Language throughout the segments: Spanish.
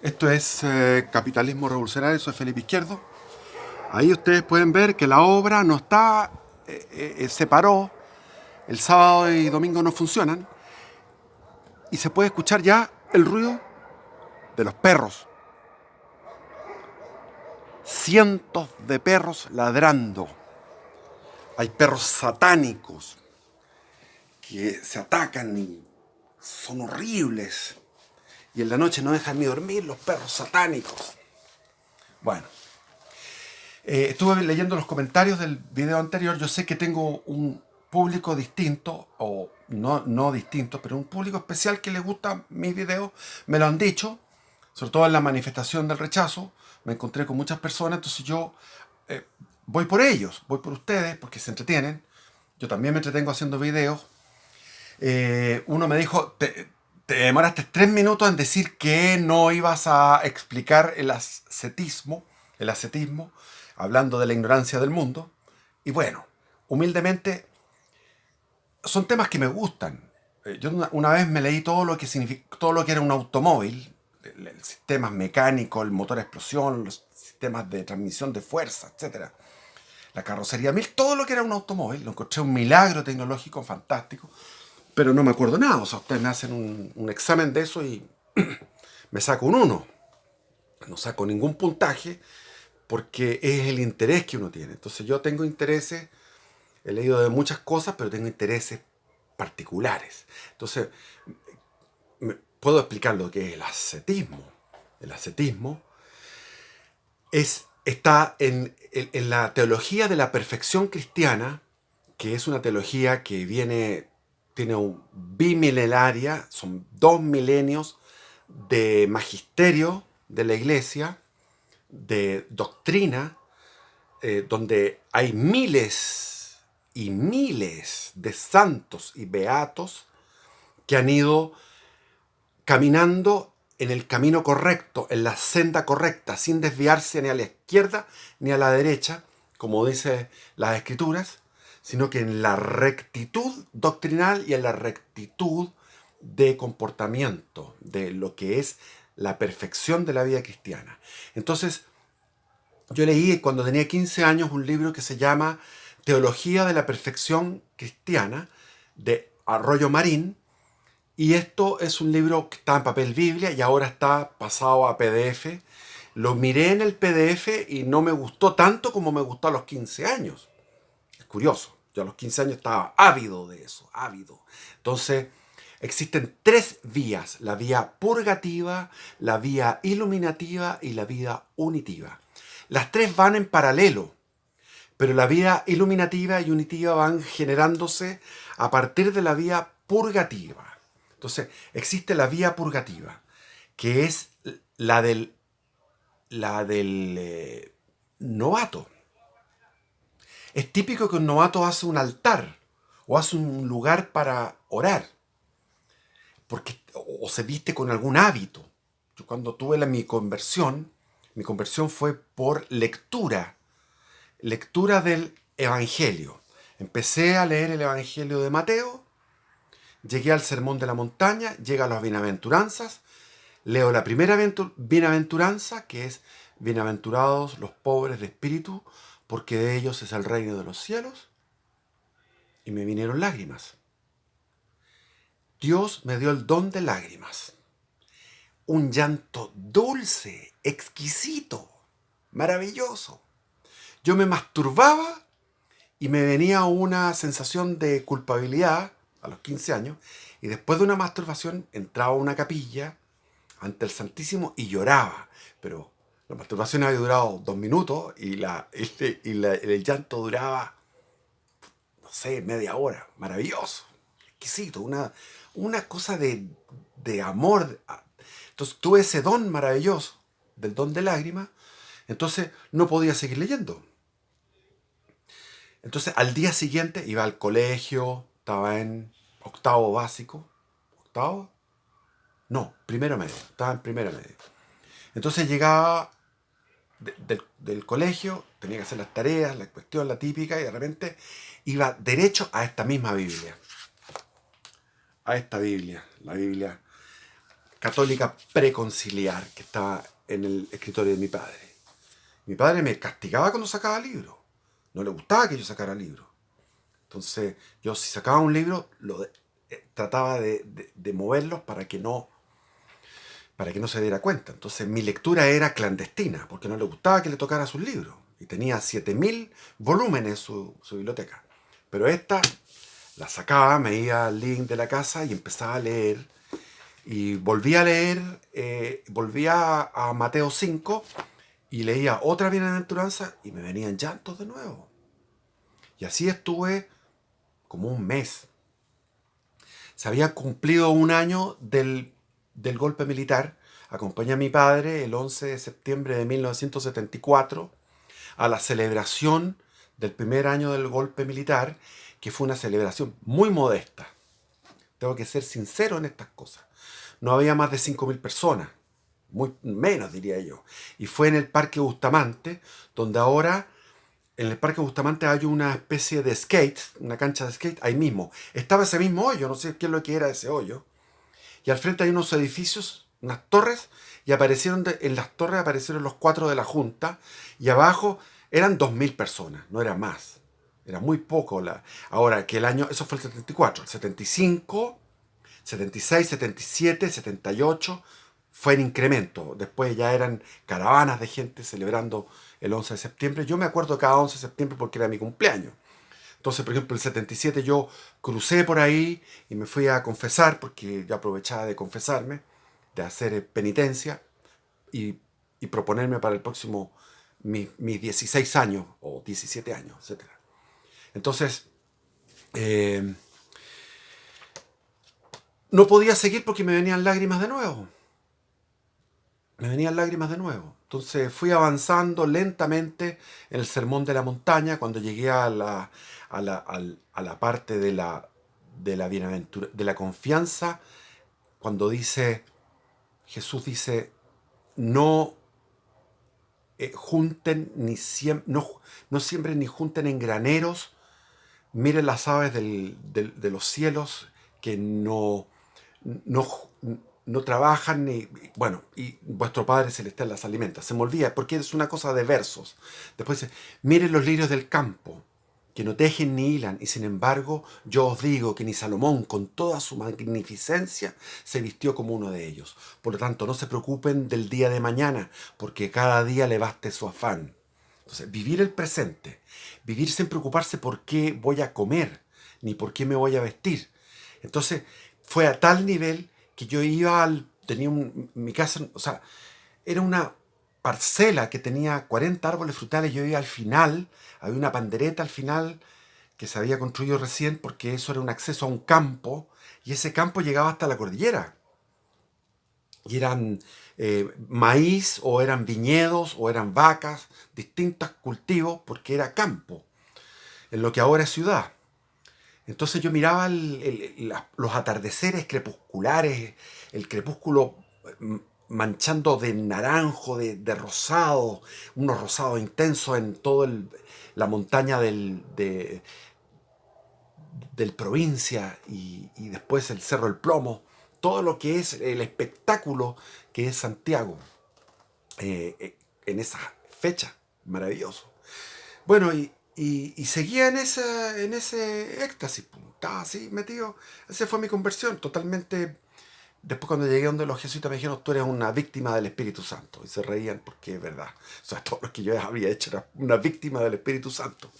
Esto es Capitalismo Revolucionario, soy Felipe Izquierdo. Ahí ustedes pueden ver que la obra no está, se paró, el sábado y domingo no funcionan y se puede escuchar ya el ruido de los perros. Cientos de perros ladrando. Hay perros satánicos que se atacan y son horribles. Y en la noche no dejan ni dormir los perros satánicos. Bueno, estuve leyendo los comentarios del video anterior. Yo sé que tengo un público distinto, o no distinto, pero un público especial que le gusta mis videos. Me lo han dicho, sobre todo en la manifestación del rechazo. Me encontré con muchas personas, entonces yo eh, voy por ellos, voy por ustedes, porque se entretienen. Yo también me entretengo haciendo videos. Uno me dijo, te demoraste 3 minutos en decir que no ibas a explicar el ascetismo, hablando de la ignorancia del mundo. Y bueno, humildemente, son temas que me gustan. Yo una vez me leí todo lo que todo lo que era un automóvil, el sistema mecánico, el motor a explosión, los sistemas de transmisión de fuerza, etcétera, la carrocería mil, todo lo que era un automóvil. Lo encontré un milagro tecnológico fantástico, pero no me acuerdo nada. O sea, ustedes me hacen un examen de eso y me saco un uno. No saco ningún puntaje porque es el interés que uno tiene. Entonces yo tengo intereses, he leído de muchas cosas, pero tengo intereses particulares. Entonces puedo explicar lo que es el ascetismo. El ascetismo está en la teología de la perfección cristiana, que es una teología que tiene un bimilenaria, son 2 milenios de magisterio de la iglesia, de doctrina, donde hay miles y miles de santos y beatos que han ido caminando en el camino correcto, en la senda correcta, sin desviarse ni a la izquierda ni a la derecha, como dice las escrituras, sino que en la rectitud doctrinal y en la rectitud de comportamiento, de lo que es la perfección de la vida cristiana. Entonces, yo leí cuando tenía 15 años un libro que se llama Teología de la Perfección Cristiana, de Arroyo Marín, y esto es un libro que está en papel Biblia y ahora está pasado a PDF. Lo miré en el PDF y no me gustó tanto como me gustó a los 15 años. Es curioso. Yo a los 15 años estaba ávido de eso, ávido. Entonces, existen 3 vías: la vía purgativa, la vía iluminativa y la vía unitiva. Las 3 van en paralelo, pero la vía iluminativa y unitiva van generándose a partir de la vía purgativa. Entonces, existe la vía purgativa, que es la del novato. Es típico que un novato hace un altar o hace un lugar para orar, porque o se viste con algún hábito. Yo cuando tuve mi conversión fue por lectura del Evangelio. Empecé a leer el Evangelio de Mateo, llegué al Sermón de la Montaña, llegué a las bienaventuranzas, leo la primera bienaventuranza, que es: bienaventurados los pobres de espíritu, porque de ellos es el reino de los cielos, y me vinieron lágrimas. Dios me dio el don de lágrimas. Un llanto dulce, exquisito, maravilloso. Yo me masturbaba y me venía una sensación de culpabilidad a los 15 años, y después de una masturbación entraba a una capilla ante el Santísimo y lloraba. Pero la masturbación había durado 2 minutos y el llanto duraba, no sé, media hora. Maravilloso, exquisito, una cosa de amor. Entonces tuve ese don maravilloso del don de lágrimas, entonces no podía seguir leyendo. Entonces al día siguiente iba al colegio, estaba en octavo básico. ¿Octavo? No, primero medio, estaba en primero medio. Entonces llegaba del colegio, tenía que hacer las tareas, la cuestión, la típica, y de repente iba derecho a esta misma Biblia. A esta Biblia, la Biblia católica preconciliar que estaba en el escritorio de mi padre. Mi padre me castigaba cuando sacaba libros. No le gustaba que yo sacara libros. Entonces, yo si sacaba un libro, trataba de moverlos para que no se diera cuenta. Entonces, mi lectura era clandestina, porque no le gustaba que le tocara sus libros. Y tenía 7000 volúmenes su biblioteca. Pero esta la sacaba, me iba al link de la casa y empezaba a leer. Y volvía a leer, volvía a Mateo 5 y leía otra bienaventuranza y me venían llantos de nuevo. Y así estuve como un mes. Se había cumplido un año del golpe militar. Acompañé a mi padre el 11 de septiembre de 1974 a la celebración del primer año del golpe militar, que fue una celebración muy modesta. Tengo que ser sincero en estas cosas. No había más de 5000 personas, muy menos diría yo. Y fue en el Parque Bustamante, donde ahora en el Parque Bustamante hay una especie de skate, una cancha de skate, ahí mismo. Estaba ese mismo hoyo, no sé qué es lo que era ese hoyo. Y al frente hay unos edificios, unas torres, y en las torres aparecieron los 4 de la Junta, y abajo eran 2000 personas, no era más. Era muy poco. Ahora que el año, eso fue el 74, el 75, 76, 77, 78, fue en incremento. Después ya eran caravanas de gente celebrando el 11 de septiembre. Yo me acuerdo cada 11 de septiembre porque era mi cumpleaños. Entonces, por ejemplo, el 77 yo crucé por ahí y me fui a confesar, porque yo aprovechaba de confesarme, de hacer penitencia y, y proponerme para el próximo, mis 16 años o 17 años, etc. Entonces, no podía seguir porque me venían lágrimas de nuevo. Me venían lágrimas de nuevo. Entonces fui avanzando lentamente en el Sermón de la Montaña. Cuando llegué a la parte de la bienaventura, de la confianza, cuando Jesús dice, no junten no siembren ni junten en graneros, miren las aves de los cielos que no, no trabajan ni, bueno, y vuestro Padre Celestial las alimenta. Se me olvida porque es una cosa de versos. Después dice, miren los lirios del campo, que no tejen ni hilan, y sin embargo yo os digo que ni Salomón con toda su magnificencia se vistió como uno de ellos. Por lo tanto, no se preocupen del día de mañana, porque cada día le baste su afán. Entonces, vivir el presente, vivir sin preocuparse por qué voy a comer, ni por qué me voy a vestir. Entonces, fue a tal nivel que yo tenía mi casa, o sea, era una parcela que tenía 40 árboles frutales. Yo iba al final, había una pandereta al final que se había construido recién porque eso era un acceso a un campo y ese campo llegaba hasta la cordillera. Y eran maíz o eran viñedos o eran vacas, distintos cultivos porque era campo, en lo que ahora es ciudad. Entonces yo miraba los atardeceres crepusculares, el crepúsculo manchando de naranjo, de rosado, unos rosados intensos en toda la montaña del provincia y después el Cerro del Plomo, todo lo que es el espectáculo que es Santiago en esa fecha, maravilloso. Bueno, y seguía en ese éxtasis, estaba así metido. Esa fue mi conversión, totalmente. Después cuando llegué donde los jesuitas me dijeron, tú eres una víctima del Espíritu Santo. Y se reían porque es verdad. O sea, todo lo que yo había hecho era una víctima del Espíritu Santo.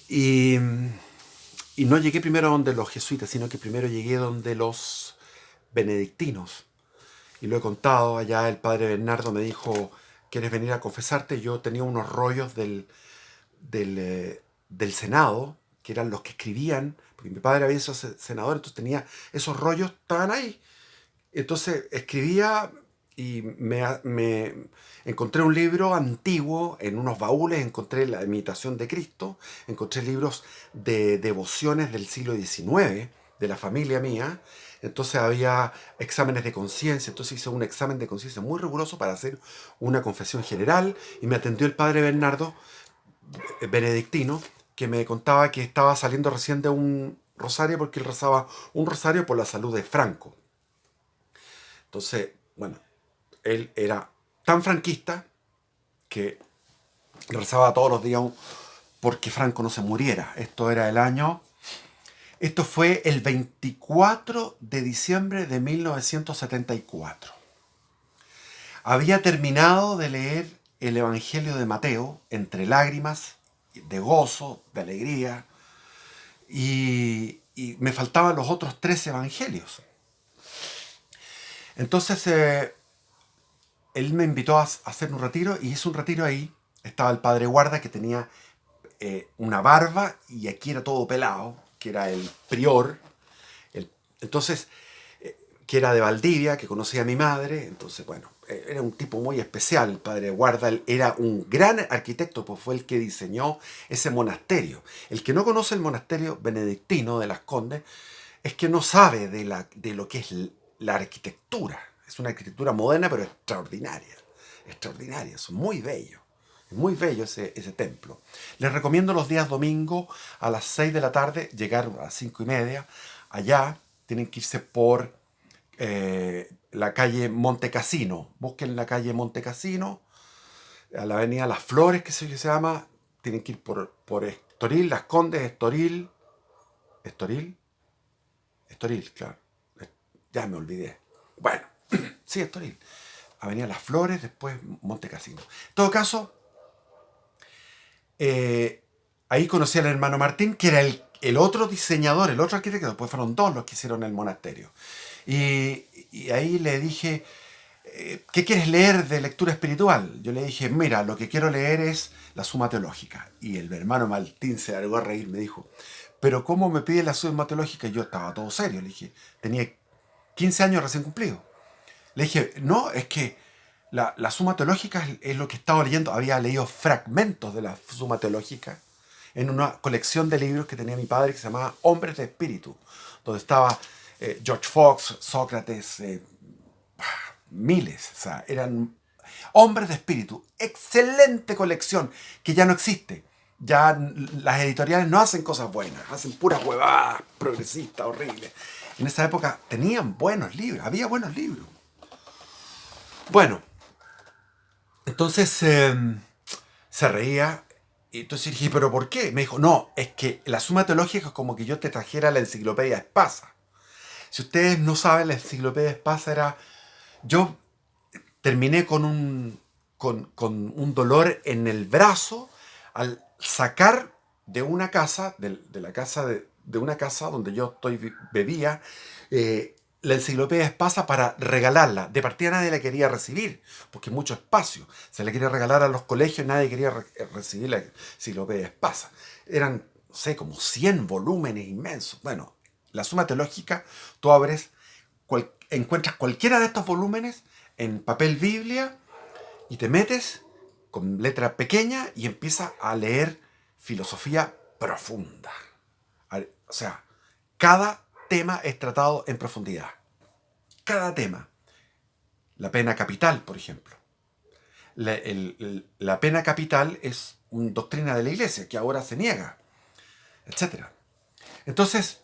Y, y no llegué primero donde los jesuitas, sino que primero llegué donde los benedictinos. Y lo he contado, allá el padre Bernardo me dijo, ¿quieres venir a confesarte? Yo tenía unos rollos del Senado, que eran los que escribían, porque mi padre había sido senador, entonces tenía esos rollos, estaban ahí. Entonces escribía y me encontré un libro antiguo en unos baúles, encontré la imitación de Cristo, encontré libros de devociones del siglo XIX, de la familia mía. Entonces había exámenes de conciencia, entonces hice un examen de conciencia muy riguroso para hacer una confesión general y me atendió el padre Bernardo, benedictino, que me contaba que estaba saliendo recién de un rosario porque él rezaba un rosario por la salud de Franco. Entonces, bueno, él era tan franquista que rezaba todos los días porque Franco no se muriera. Esto fue el 24 de diciembre de 1974. Había terminado de leer el Evangelio de Mateo entre lágrimas, de gozo, de alegría, y me faltaban los otros 3 evangelios. Entonces él me invitó a hacer un retiro y hice un retiro ahí. Estaba el padre guarda que tenía una barba y aquí era todo pelado, que era el prior. Entonces, que era de Valdivia, que conocía a mi madre. Entonces, bueno, era un tipo muy especial, el padre guarda. Él era un gran arquitecto, pues fue el que diseñó ese monasterio. El que no conoce el monasterio benedictino de Las Condes es que no sabe de lo que es la arquitectura. Es una arquitectura moderna, pero extraordinaria. Extraordinaria, es muy bello. Es muy bello ese templo. Les recomiendo los días domingo a las 6 de la tarde, llegar a las 5:30. Allá tienen que irse por la calle Montecassino. Busquen la calle Montecassino, a la avenida Las Flores, que se llama. Tienen que ir por Estoril, Las Condes, Estoril. Estoril, claro. Ya me olvidé. Bueno, sí, Estoril. Avenida Las Flores, después Montecassino. En todo caso, ahí conocí al hermano Martín, que era el otro diseñador, el otro arquitecto. Después fueron 2 los que hicieron el monasterio. Y ahí le dije, ¿qué quieres leer de lectura espiritual? Yo le dije, mira, lo que quiero leer es la Suma Teológica. Y el hermano Martín se largó a reír, me dijo, ¿pero cómo me pide la Suma Teológica? Y yo estaba todo serio, le dije, tenía 15 años recién cumplidos. Le dije, no, es que la Suma Teológica es lo que estaba leyendo. Había leído fragmentos de la Suma Teológica en una colección de libros que tenía mi padre que se llamaba Hombres de Espíritu, donde estaba George Fox, Sócrates, miles, o sea, eran hombres de espíritu. Excelente colección que ya no existe. Ya las editoriales no hacen cosas buenas, hacen puras huevadas progresistas, horribles. En esa época tenían buenos libros, había buenos libros. Bueno, entonces se reía y entonces dije, ¿pero por qué? Me dijo, no, es que la Suma Teológica es como que yo te trajera la enciclopedia Espasa. Si ustedes no saben, la enciclopedia Espasa era... Yo terminé con un dolor en el brazo al sacar de una casa, de una casa donde yo bebía, la enciclopedia Espasa para regalarla. De partida nadie la quería recibir, porque mucho espacio. Se la quería regalar a los colegios, nadie quería recibir la enciclopedia Espasa. Eran, no sé, como 100 volúmenes inmensos. Bueno, la Suma Teológica, tú abres, encuentras cualquiera de estos volúmenes en papel Biblia y te metes con letra pequeña y empiezas a leer filosofía profunda. O sea, cada tema es tratado en profundidad. Cada tema. La pena capital, por ejemplo. La pena capital es una doctrina de la iglesia que ahora se niega, etc. Entonces,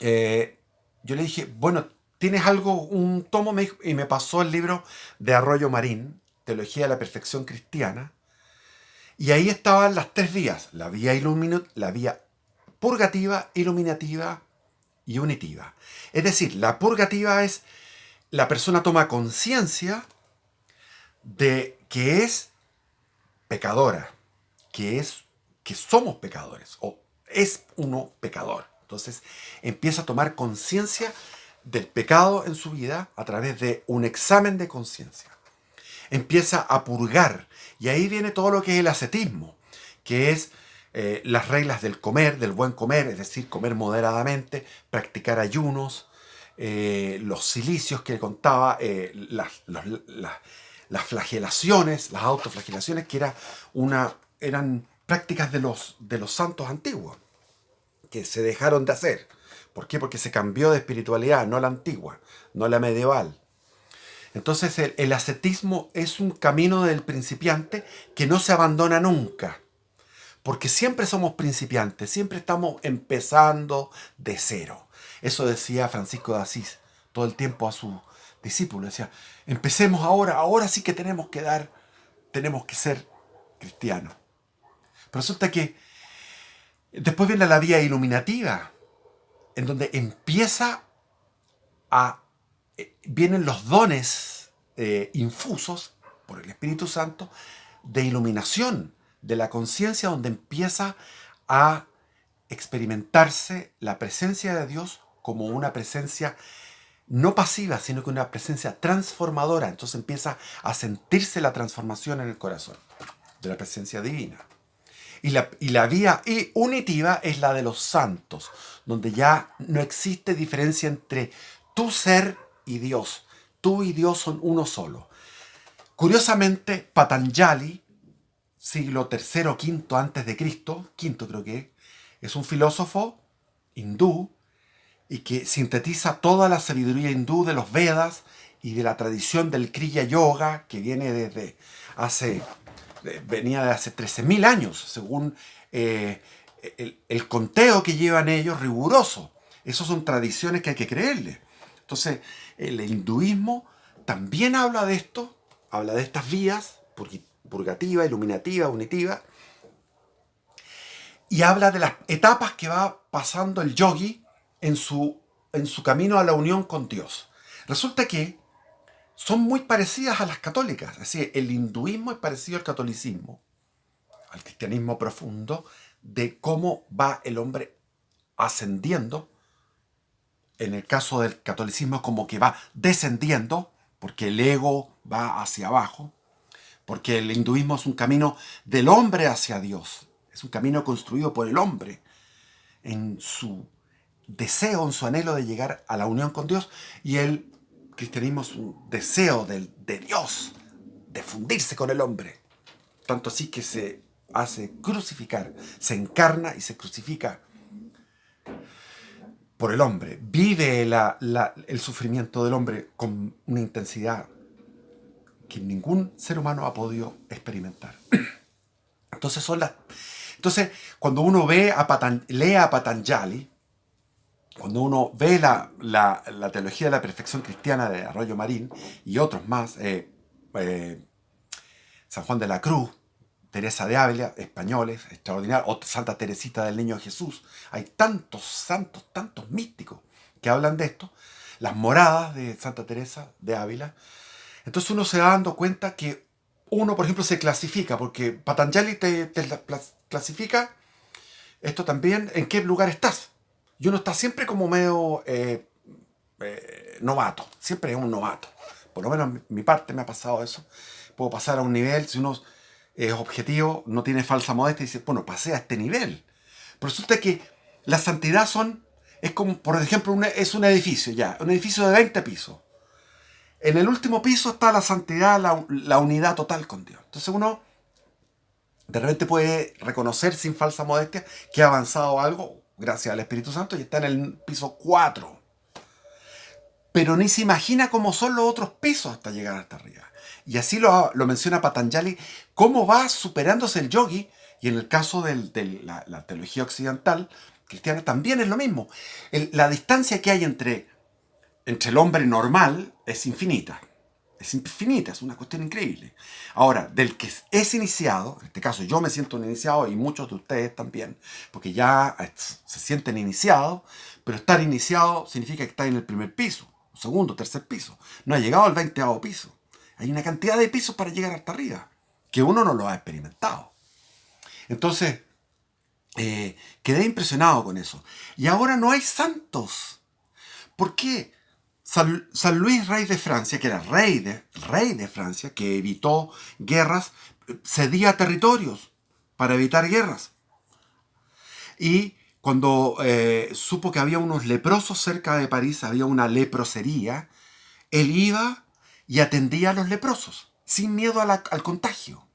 yo le dije, bueno, ¿tienes algo, un tomo? Y me pasó el libro de Arroyo Marín, Teología de la Perfección Cristiana, y ahí estaban las 3 vías, la vía purgativa, iluminativa y unitiva. Es decir, la purgativa es la persona toma conciencia de que es pecadora, que somos pecadores, o es uno pecador. Entonces empieza a tomar conciencia del pecado en su vida a través de un examen de conciencia. Empieza a purgar, y ahí viene todo lo que es el ascetismo, que es las reglas del comer, del buen comer, es decir, comer moderadamente, practicar ayunos, los cilicios que contaba, las flagelaciones, las autoflagelaciones, que eran prácticas de los santos antiguos, que se dejaron de hacer. ¿Por qué? Porque se cambió de espiritualidad, no la antigua, no la medieval. Entonces el ascetismo es un camino del principiante que no se abandona nunca. Porque siempre somos principiantes, siempre estamos empezando de cero. Eso decía Francisco de Asís todo el tiempo a sus discípulos. Decía, empecemos ahora sí que tenemos que ser cristianos. Pero resulta que después viene la vía iluminativa, en donde vienen los dones infusos por el Espíritu Santo de iluminación de la conciencia, donde empieza a experimentarse la presencia de Dios como una presencia no pasiva, sino que una presencia transformadora. Entonces empieza a sentirse la transformación en el corazón de la presencia divina. Y la vía unitiva es la de los santos, donde ya no existe diferencia entre tu ser y Dios. Tú y Dios son uno solo. Curiosamente, Patanjali, siglo III o V antes de Cristo, quinto creo que es un filósofo hindú y que sintetiza toda la sabiduría hindú de los Vedas y de la tradición del Kriya Yoga, que venía de hace 13.000 años, según el conteo que llevan ellos riguroso. Esas son tradiciones que hay que creerle. Entonces, el hinduismo también habla de esto, habla de estas vías, purgativa, iluminativa, unitiva, y habla de las etapas que va pasando el yogi en su camino a la unión con Dios. Resulta que son muy parecidas a las católicas. Es decir, el hinduismo es parecido al catolicismo, al cristianismo profundo, de cómo va el hombre ascendiendo. En el caso del catolicismo es como que va descendiendo, porque el ego va hacia abajo, porque el hinduismo es un camino del hombre hacia Dios. Es un camino construido por el hombre en su deseo, en su anhelo de llegar a la unión con Dios, y el cristianismo es un deseo de Dios, de fundirse con el hombre. Tanto así que se hace crucificar, se encarna y se crucifica por el hombre. Vive el sufrimiento del hombre con una intensidad que ningún ser humano ha podido experimentar. Entonces, cuando uno lee a Patanjali, cuando uno ve la teología de la perfección cristiana de Arroyo Marín y otros más, San Juan de la Cruz, Teresa de Ávila, españoles, extraordinarios, o Santa Teresita del Niño Jesús, hay tantos santos, tantos místicos que hablan de esto, las moradas de Santa Teresa de Ávila. Entonces uno se va dando cuenta que uno, por ejemplo, se clasifica, porque Patanjali te clasifica esto también, en qué lugar estás. Y uno está siempre como medio novato, siempre es un novato. Por lo menos mi parte me ha pasado eso. Puedo pasar a un nivel, si uno es objetivo, no tiene falsa modestia, y dice, bueno, pasé a este nivel. Pero resulta que la santidad es como, por ejemplo, es un edificio, un edificio de 20 pisos. En el último piso está la santidad, la unidad total con Dios. Entonces uno de repente puede reconocer sin falsa modestia que ha avanzado algo gracias al Espíritu Santo y está en el piso 4. Pero ni se imagina cómo son los otros pisos hasta llegar hasta arriba. Y así lo menciona Patanjali, cómo va superándose el yogi, y en el caso de la teología occidental cristiana también es lo mismo. La distancia que hay entre el hombre normal es infinita. Es infinita, es una cuestión increíble. Ahora, del que es iniciado, en este caso yo me siento un iniciado y muchos de ustedes también, porque ya se sienten iniciados, pero estar iniciado significa que está en el primer piso, segundo, tercer piso. No ha llegado al 20º piso. Hay una cantidad de pisos para llegar hasta arriba, que uno no lo ha experimentado. Entonces, quedé impresionado con eso. Y ahora no hay santos. ¿Por qué? San Luis, rey de Francia, que era rey de Francia, que evitó guerras, cedía territorios para evitar guerras. Y cuando supo que había unos leprosos cerca de París, había una leprosería, él iba y atendía a los leprosos, sin miedo al contagio.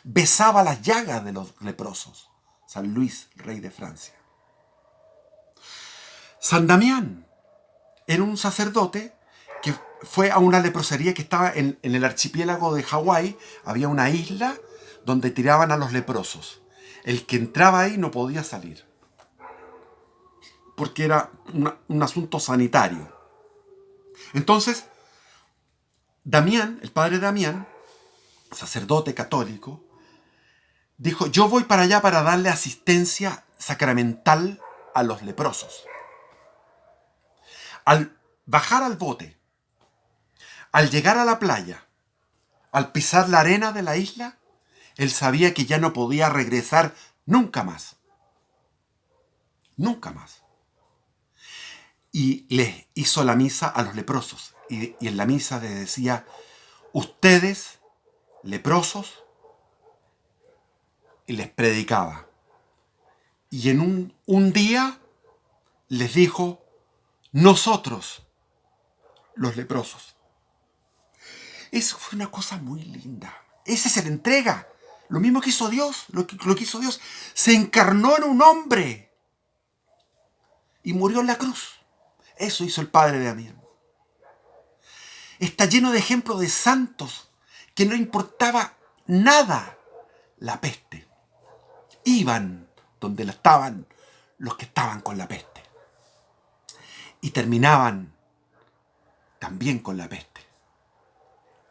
Besaba las llagas de los leprosos. San Luis, rey de Francia. San Damián era un sacerdote que fue a una leprosería que estaba en el archipiélago de Hawái. Había una isla donde tiraban a los leprosos. El que entraba ahí no podía salir, porque era un asunto sanitario. Entonces, Damián, el padre Damián, sacerdote católico, dijo, yo voy para allá para darle asistencia sacramental a los leprosos. Al bajar al bote, al llegar a la playa, al pisar la arena de la isla, él sabía que ya no podía regresar nunca más. Nunca más. Y les hizo la misa a los leprosos. Y en la misa les decía, ustedes, leprosos, y les predicaba. Y en un día les dijo, nosotros, los leprosos. Eso fue una cosa muy linda. Esa se le entrega. Lo mismo que hizo Dios, lo que hizo Dios. Se encarnó en un hombre y murió en la cruz. Eso hizo el padre de Damián. Está lleno de ejemplos de santos que no importaba nada la peste. Iban donde estaban los que estaban con la peste. Y terminaban también con la peste.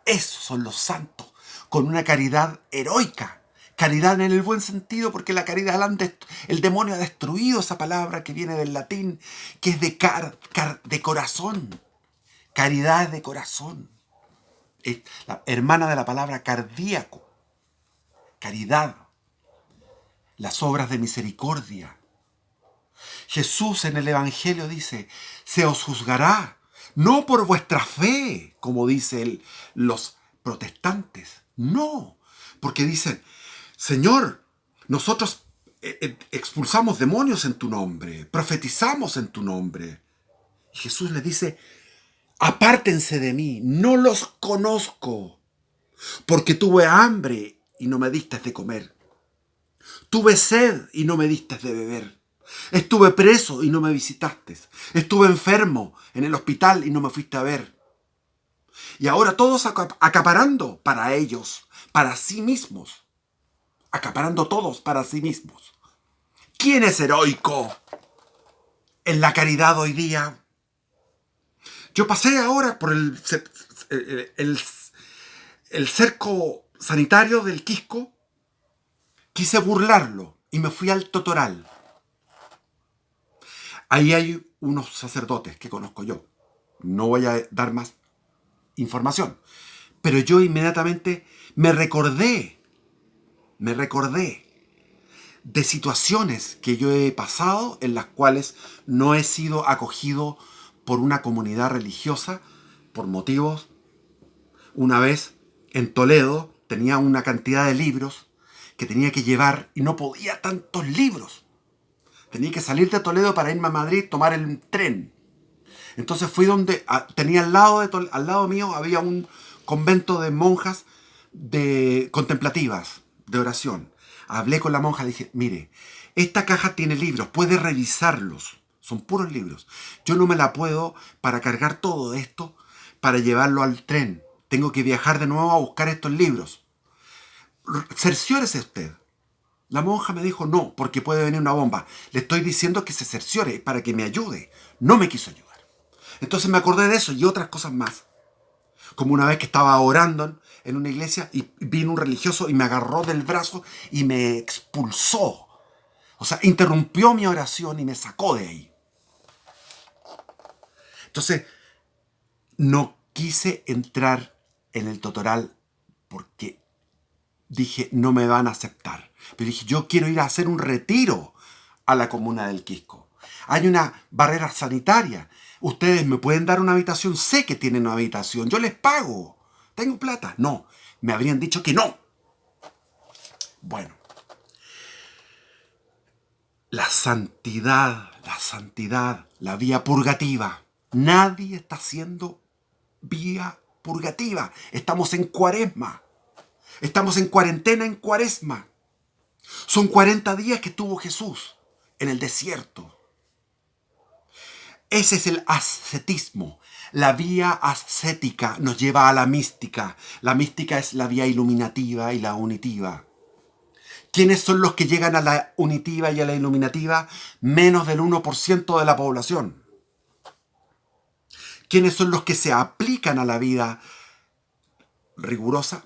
Esos son los santos, con una caridad heroica. Caridad en el buen sentido, porque la caridad, el demonio ha destruido esa palabra que viene del latín, que es de corazón. Caridad de corazón. Es la hermana de la palabra cardíaco. Caridad. Las obras de misericordia. Jesús en el Evangelio dice, se os juzgará, no por vuestra fe, como dicen los protestantes. No, porque dicen, Señor, nosotros expulsamos demonios en tu nombre, profetizamos en tu nombre. Y Jesús les dice, apártense de mí, no los conozco, porque tuve hambre y no me diste de comer. Tuve sed y no me diste de beber. Estuve preso y no me visitaste. Estuve enfermo en el hospital y no me fuiste a ver. Y ahora todos acaparando para ellos, para sí mismos. Acaparando todos para sí mismos. ¿Quién es heroico en la caridad hoy día? Yo pasé ahora por el cerco sanitario del Quisco. Quise burlarlo y me fui al Totoral. Ahí hay unos sacerdotes que conozco yo. No voy a dar más información. Pero yo inmediatamente me recordé de situaciones que yo he pasado en las cuales no he sido acogido por una comunidad religiosa por motivos. Una vez en Toledo tenía una cantidad de libros que tenía que llevar y no podía tantos libros. Tenía que salir de Toledo para irme a Madrid, tomar el tren. Entonces fui donde tenía al lado mío había un convento de monjas contemplativas, de oración. Hablé con la monja, le dije, mire, esta caja tiene libros, puede revisarlos. Son puros libros. Yo no me la puedo para cargar todo esto, para llevarlo al tren. Tengo que viajar de nuevo a buscar estos libros. Cerciórese usted. La monja me dijo, no, porque puede venir una bomba. Le estoy diciendo que se cerciore para que me ayude. No me quiso ayudar. Entonces me acordé de eso y otras cosas más. Como una vez que estaba orando en una iglesia y vino un religioso y me agarró del brazo y me expulsó. O sea, interrumpió mi oración y me sacó de ahí. Entonces, no quise entrar en el Totoral porque dije, no me van a aceptar. Pero dije, yo quiero ir a hacer un retiro a la comuna del Quisco. Hay una barrera sanitaria. Ustedes me pueden dar una habitación. Sé que tienen una habitación. Yo les pago. ¿Tengo plata? No. Me habrían dicho que no. Bueno. La santidad, la vía purgativa. Nadie está haciendo vía purgativa. Estamos en Cuaresma. Estamos en cuarentena en Cuaresma. Son 40 días que estuvo Jesús en el desierto. Ese es el ascetismo. La vía ascética nos lleva a la mística. La mística es la vía iluminativa y la unitiva. ¿Quiénes son los que llegan a la unitiva y a la iluminativa? Menos del 1% de la población. ¿Quiénes son los que se aplican a la vida rigurosa,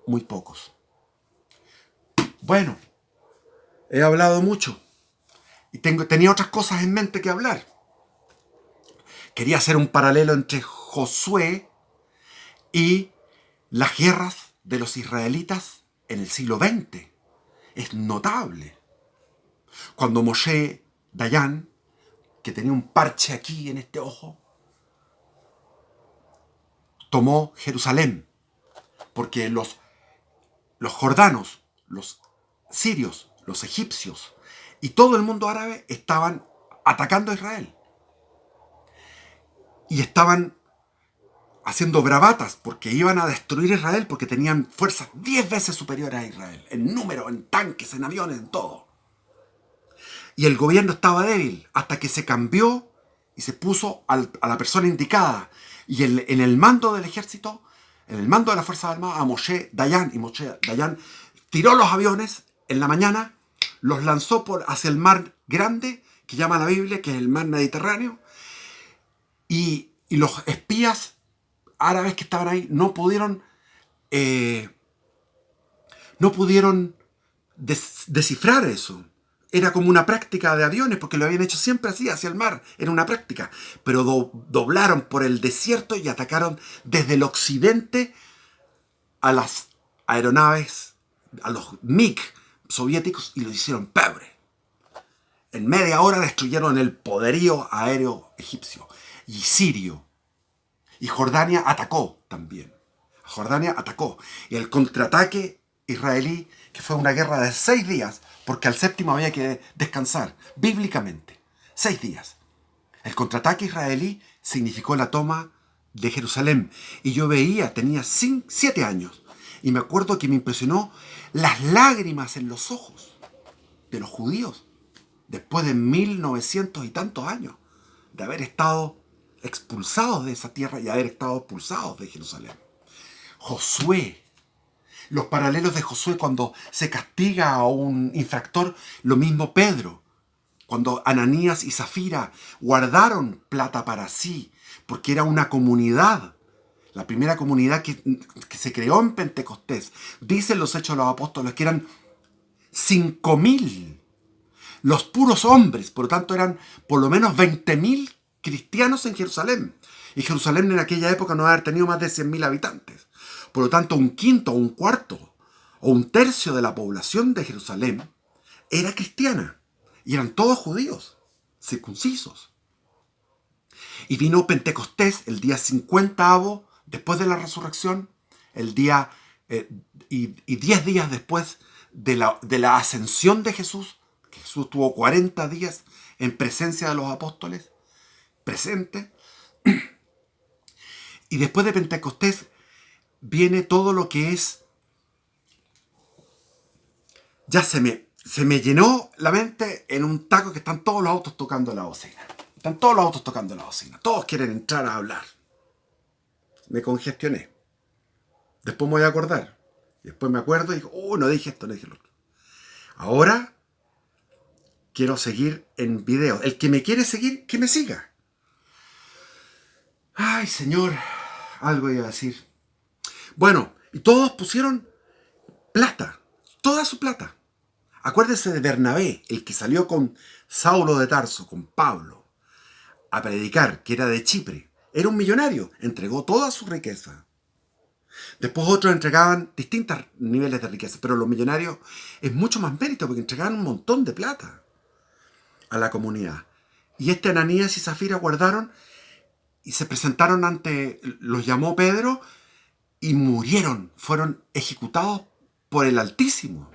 muy pocos. Bueno, he hablado mucho y tenía otras cosas en mente que hablar. Quería hacer un paralelo entre Josué y las guerras de los israelitas en el siglo XX. Es notable. Cuando Moshe Dayan, que tenía un parche aquí en este ojo, tomó Jerusalén, porque los jordanos, los sirios, los egipcios y todo el mundo árabe estaban atacando a Israel. Y estaban haciendo bravatas porque iban a destruir Israel, porque tenían fuerzas 10 veces superiores a Israel, en número, en tanques, en aviones, en todo. Y el gobierno estaba débil hasta que se cambió y se puso a la persona indicada. Y en el mando del ejército, en el mando de las Fuerzas Armadas, a Moshe Dayan. Y Moshe Dayan tiró los aviones en la mañana, los lanzó hacia el mar grande, que llama la Biblia, que es el mar Mediterráneo. Y los espías árabes que estaban ahí no pudieron descifrar eso. Era como una práctica de aviones, porque lo habían hecho siempre así, hacia el mar. Era una práctica. Pero doblaron por el desierto y atacaron desde el occidente a las aeronaves, a los MiG soviéticos, y lo hicieron pebre. En media hora destruyeron el poderío aéreo egipcio y sirio. Y Jordania atacó también. Jordania atacó. Y el contraataque israelí, que fue una guerra de 6 días, porque al séptimo había que descansar, bíblicamente. 6 días. El contraataque israelí significó la toma de Jerusalén. Y yo tenía 7 años, y me acuerdo que me impresionó las lágrimas en los ojos de los judíos, después de 1900 y tantos años de haber estado expulsados de esa tierra y haber estado expulsados de Jerusalén. Josué, los paralelos de Josué cuando se castiga a un infractor, lo mismo Pedro, cuando Ananías y Zafira guardaron plata para sí, porque era una comunidad, la primera comunidad que se creó en Pentecostés. Dicen los Hechos de los Apóstoles que eran 5.000 los puros hombres, por lo tanto eran por lo menos 20.000 cristianos en Jerusalén. Y Jerusalén en aquella época no había tenido más de 100.000 habitantes. Por lo tanto, un quinto, un cuarto o un tercio de la población de Jerusalén era cristiana. Y eran todos judíos, circuncisos. Y vino Pentecostés el día 50º después de la resurrección, el día y 10 días después de la ascensión de Jesús. Jesús tuvo 40 días en presencia de los apóstoles, presente. Y después de Pentecostés viene todo lo que es... Ya se me llenó la mente en un taco que están todos los autos tocando la bocina. Están todos los autos tocando la bocina. Todos quieren entrar a hablar. Me congestioné. Después me voy a acordar. Después me acuerdo y digo, no dije esto, no dije lo otro. Ahora quiero seguir en video. El que me quiere seguir, que me siga. Ay, Señor, algo iba a decir. Bueno, y todos pusieron plata, toda su plata. Acuérdese de Bernabé, el que salió con Saulo de Tarso, con Pablo, a predicar, que era de Chipre. Era un millonario, entregó toda su riqueza. Después otros entregaban distintos niveles de riqueza, pero los millonarios es mucho más mérito porque entregaban un montón de plata a la comunidad. Y Ananías y Zafira guardaron y se presentaron los llamó Pedro y murieron, fueron ejecutados por el Altísimo.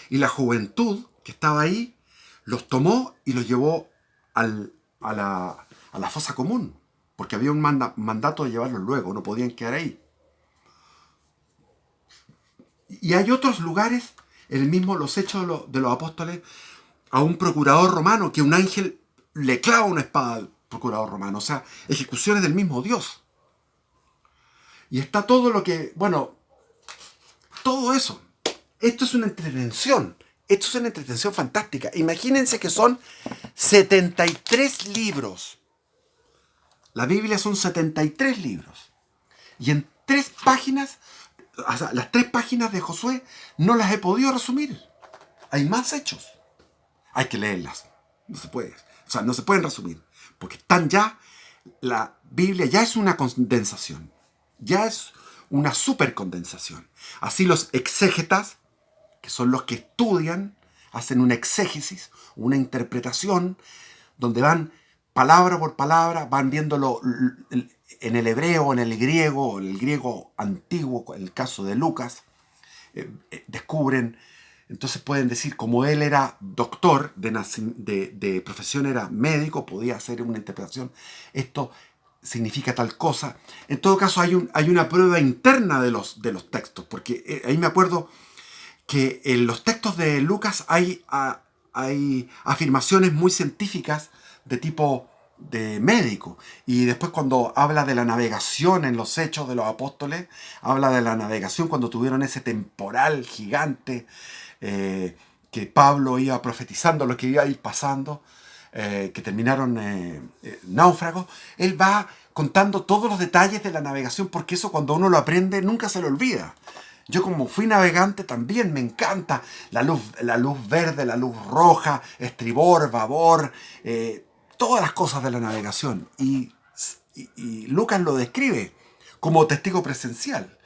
Y la juventud que estaba ahí los tomó y los llevó a la fosa común, porque había un mandato de llevarlos luego, no podían quedar ahí. Y hay otros lugares, en el mismo los Hechos de los Apóstoles, a un procurador romano, que un ángel le clava una espada al procurador romano. O sea, ejecuciones del mismo Dios. Y está todo lo que, todo eso. Esto es una entretención. Esto es una entretención fantástica. Imagínense que son 73 libros. La Biblia son 73 libros. Y en 3 páginas, o sea, las 3 páginas de Josué no las he podido resumir. Hay más hechos. Hay que leerlas. No se puede. O sea, no se pueden resumir. Porque están ya, la Biblia ya es una condensación. Ya es una supercondensación. Así los exégetas, que son los que estudian, hacen una exégesis, una interpretación, donde van palabra por palabra, van viéndolo en el hebreo, en el griego antiguo, en el caso de Lucas, descubren, entonces pueden decir, como él era doctor, de profesión era médico, podía hacer una interpretación, esto significa tal cosa. En todo caso hay una prueba interna de los textos, porque ahí me acuerdo que en los textos de Lucas hay afirmaciones muy científicas de tipo de médico. Y después cuando habla de la navegación en los Hechos de los Apóstoles, habla de la navegación cuando tuvieron ese temporal gigante que Pablo iba profetizando lo que iba a ir pasando, que terminaron náufragos. Él va contando todos los detalles de la navegación, porque eso cuando uno lo aprende nunca se lo olvida. Yo como fui navegante también me encanta la luz verde, la luz roja, estribor, babor, todas las cosas de la navegación. Y Lucas lo describe como testigo presencial.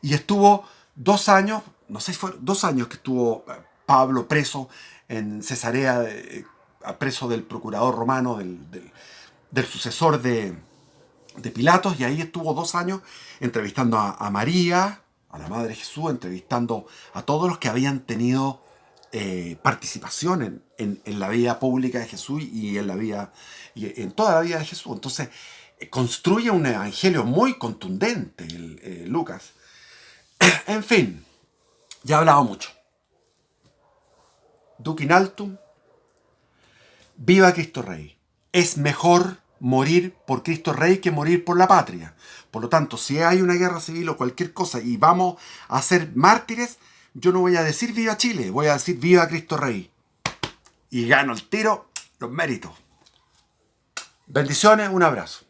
Y estuvo 2 años, no sé si fueron 2 años que estuvo Pablo preso en Cesarea, preso del procurador romano, del sucesor de Pilatos, y ahí estuvo 2 años entrevistando a María, a la Madre de Jesús, entrevistando a todos los que habían tenido participación en la vida pública de Jesús y en la vida y en toda la vida de Jesús. Entonces construye un evangelio muy contundente Lucas. En fin, ya he hablado mucho. Duc in altum, viva Cristo Rey. Es mejor morir por Cristo Rey que morir por la patria. Por lo tanto, si hay una guerra civil o cualquier cosa y vamos a ser mártires, yo no voy a decir viva Chile, voy a decir viva Cristo Rey. Y gano el tiro, los méritos. Bendiciones, un abrazo.